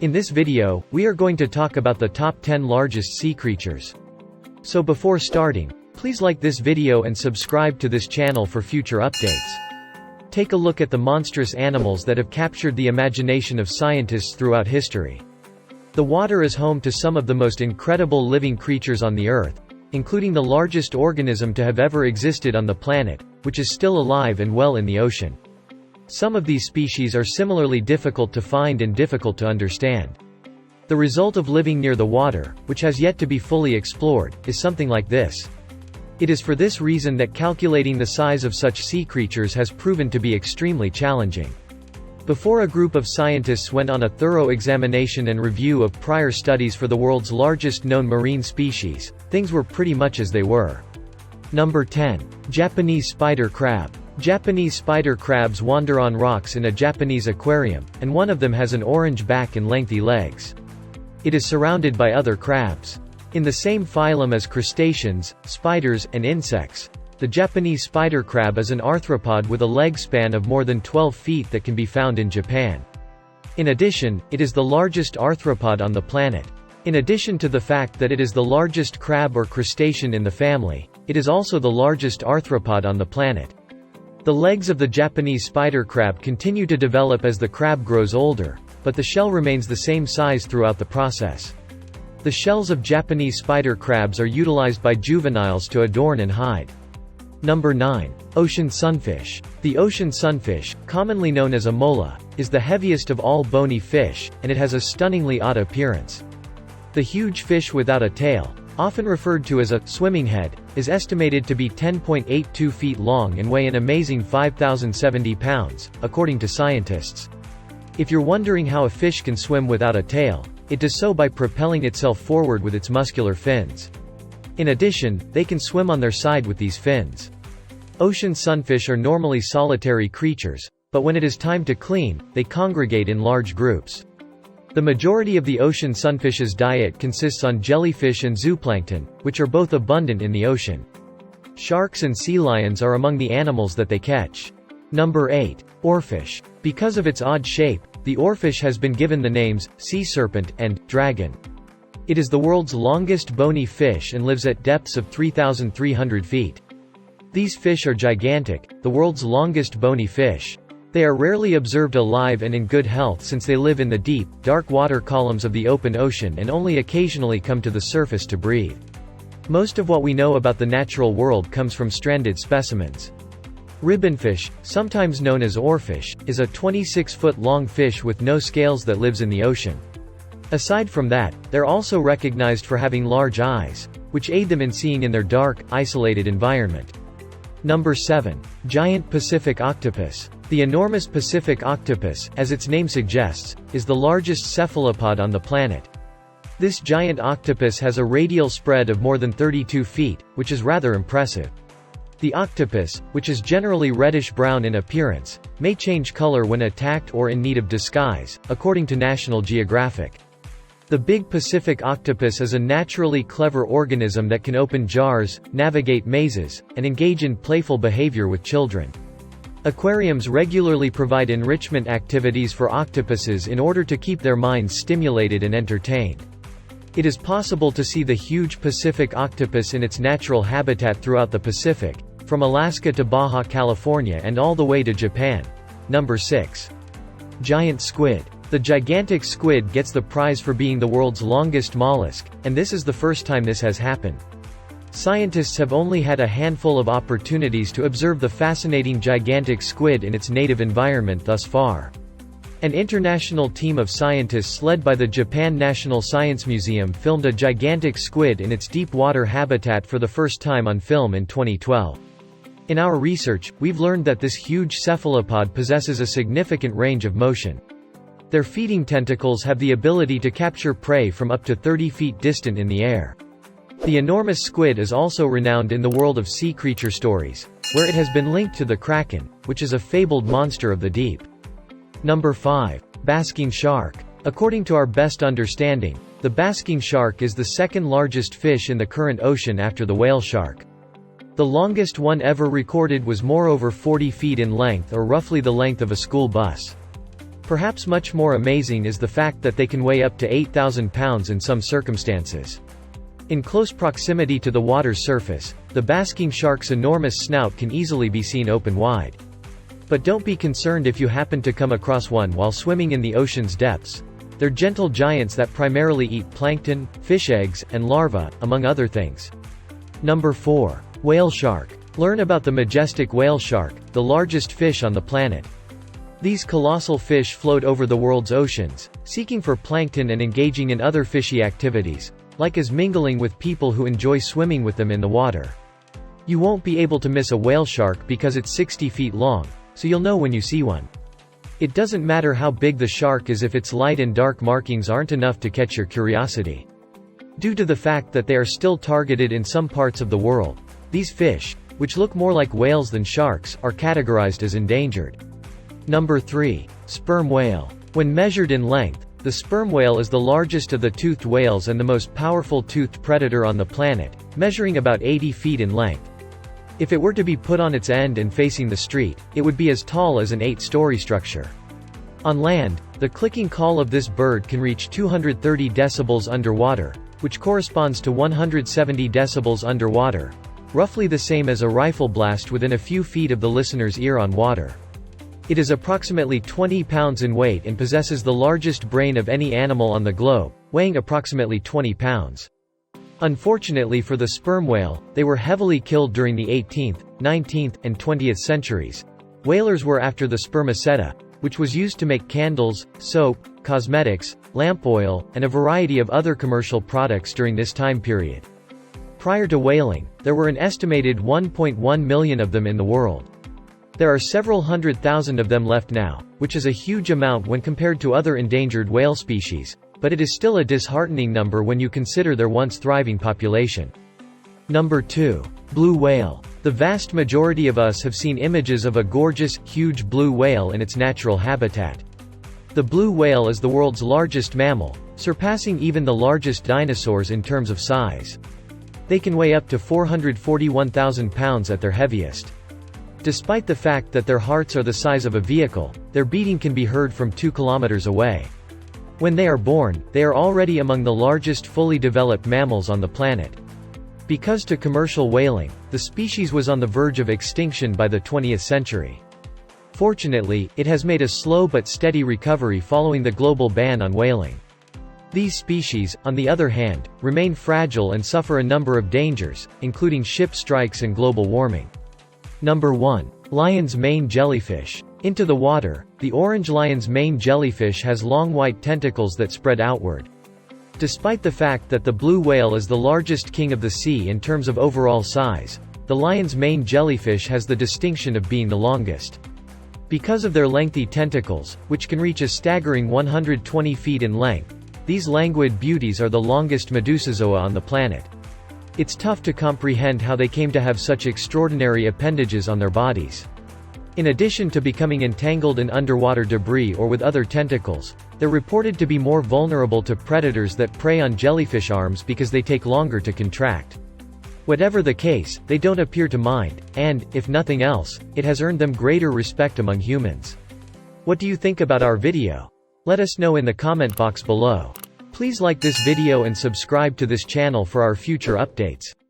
In this video, we are going to talk about the top 10 largest sea creatures. So before starting, please like this video and subscribe to this channel for future updates. Take a look at the monstrous animals that have captured the imagination of scientists throughout history. The water is home to some of the most incredible living creatures on the Earth, including the largest organism to have ever existed on the planet, which is still alive and well in the ocean. Some of these species are similarly difficult to find and difficult to understand. The result of living near the water, which has yet to be fully explored, is something like this. It is for this reason that calculating the size of such sea creatures has proven to be extremely challenging. Before a group of scientists went on a thorough examination and review of prior studies for the world's largest known marine species, things were pretty much as they were. Number 10. Japanese spider crab. Japanese spider crabs wander on rocks in a Japanese aquarium, and one of them has an orange back and lengthy legs. It is surrounded by other crabs. In the same phylum as crustaceans, spiders, and insects, the Japanese spider crab is an arthropod with a leg span of more than 12 feet that can be found in Japan. In addition, it is the largest arthropod on the planet. In addition to the fact that it is the largest crab or crustacean in the family, it is also the largest arthropod on the planet. The legs of the Japanese spider crab continue to develop as the crab grows older, but the shell remains the same size throughout the process. The shells of Japanese spider crabs are utilized by juveniles to adorn and hide. Number 9. Ocean sunfish. The ocean sunfish, commonly known as a mola, is the heaviest of all bony fish, and it has a stunningly odd appearance. The huge fish without a tail, often referred to as a swimming head, is estimated to be 10.82 feet long and weigh an amazing 5,070 pounds, according to scientists. If you're wondering how a fish can swim without a tail, it does so by propelling itself forward with its muscular fins. In addition, they can swim on their side with these fins. Ocean sunfish are normally solitary creatures, but when it is time to clean, they congregate in large groups. The majority of the ocean sunfish's diet consists on jellyfish and zooplankton, which are both abundant in the ocean. Sharks and sea lions are among the animals that they catch. Number 8. Oarfish. Because of its odd shape, the oarfish has been given the names sea serpent and dragon. It is the world's longest bony fish and lives at depths of 3,300 feet. These fish are gigantic, the world's longest bony fish. They are rarely observed alive and in good health since they live in the deep, dark water columns of the open ocean and only occasionally come to the surface to breathe. Most of what we know about the natural world comes from stranded specimens. Ribbonfish, sometimes known as oarfish, is a 26-foot-long fish with no scales that lives in the ocean. Aside from that, they're also recognized for having large eyes, which aid them in seeing in their dark, isolated environment. Number 7. Giant Pacific octopus. The enormous Pacific octopus, as its name suggests, is the largest cephalopod on the planet. This giant octopus has a radial spread of more than 32 feet, which is rather impressive. The octopus, which is generally reddish-brown in appearance, may change color when attacked or in need of disguise, according to National Geographic. The big Pacific octopus is a naturally clever organism that can open jars, navigate mazes, and engage in playful behavior with children. Aquariums regularly provide enrichment activities for octopuses in order to keep their minds stimulated and entertained. It is possible to see the huge Pacific octopus in its natural habitat throughout the Pacific, from Alaska to Baja California and all the way to Japan. Number 6. Giant squid. The gigantic squid gets the prize for being the world's longest mollusk, and this is the first time this has happened. Scientists have only had a handful of opportunities to observe the fascinating gigantic squid in its native environment thus far. An international team of scientists led by the Japan National Science Museum filmed a gigantic squid in its deep water habitat for the first time on film in 2012. In our research, we've learned that this huge cephalopod possesses a significant range of motion. Their feeding tentacles have the ability to capture prey from up to 30 feet distant in the air. The enormous squid is also renowned in the world of sea creature stories, where it has been linked to the kraken, which is a fabled monster of the deep. Number 5. Basking shark. According to our best understanding, the basking shark is the second largest fish in the current ocean after the whale shark. The longest one ever recorded was more over 40 feet in length, or roughly the length of a school bus. Perhaps much more amazing is the fact that they can weigh up to 8,000 pounds in some circumstances. In close proximity to the water's surface, the basking shark's enormous snout can easily be seen open wide. But don't be concerned if you happen to come across one while swimming in the ocean's depths. They're gentle giants that primarily eat plankton, fish eggs, and larvae, among other things. Number 4. Whale shark. Learn about the majestic whale shark, the largest fish on the planet. These colossal fish float over the world's oceans, seeking for plankton and engaging in other fishy activities, like as mingling with people who enjoy swimming with them in the water. You won't be able to miss a whale shark because it's 60 feet long, so you'll know when you see one. It doesn't matter how big the shark is if its light and dark markings aren't enough to catch your curiosity. Due to the fact that they are still targeted in some parts of the world, these fish, which look more like whales than sharks, are categorized as endangered. Number 3. Sperm whale. When measured in length, the sperm whale is the largest of the toothed whales and the most powerful toothed predator on the planet, measuring about 80 feet in length. If it were to be put on its end and facing the street, it would be as tall as an 8-story structure. On land, the clicking call of this bird can reach 230 decibels underwater, which corresponds to 170 decibels underwater, roughly the same as a rifle blast within a few feet of the listener's ear on water. It is approximately 20 pounds in weight and possesses the largest brain of any animal on the globe, weighing approximately 20 pounds. Unfortunately for the sperm whale, they were heavily killed during the 18th, 19th, and 20th centuries. Whalers were after the spermaceta, which was used to make candles, soap, cosmetics, lamp oil, and a variety of other commercial products during this time period. Prior to whaling, there were an estimated 1.1 million of them in the world. There are several 100,000 of them left now, which is a huge amount when compared to other endangered whale species, but it is still a disheartening number when you consider their once thriving population. Number 2. Blue whale. The vast majority of us have seen images of a gorgeous, huge blue whale in its natural habitat. The blue whale is the world's largest mammal, surpassing even the largest dinosaurs in terms of size. They can weigh up to 441,000 pounds at their heaviest. Despite the fact that their hearts are the size of a vehicle, their beating can be heard from 2 kilometers away. When they are born, they are already among the largest fully developed mammals on the planet. Because to commercial whaling, the species was on the verge of extinction by the 20th century. Fortunately, it has made a slow but steady recovery following the global ban on whaling. These species, on the other hand, remain fragile and suffer a number of dangers, including ship strikes and global warming. Number 1. Lion's mane jellyfish. Into the water, the orange lion's mane jellyfish has long white tentacles that spread outward. Despite the fact that the blue whale is the largest king of the sea in terms of overall size, the lion's mane jellyfish has the distinction of being the longest. Because of their lengthy tentacles, which can reach a staggering 120 feet in length, these languid beauties are the longest medusozoa on the planet. It's tough to comprehend how they came to have such extraordinary appendages on their bodies. In addition to becoming entangled in underwater debris or with other tentacles, they're reported to be more vulnerable to predators that prey on jellyfish arms because they take longer to contract. Whatever the case, they don't appear to mind, and, if nothing else, it has earned them greater respect among humans. What do you think about our video? Let us know in the comment box below. Please like this video and subscribe to this channel for our future updates.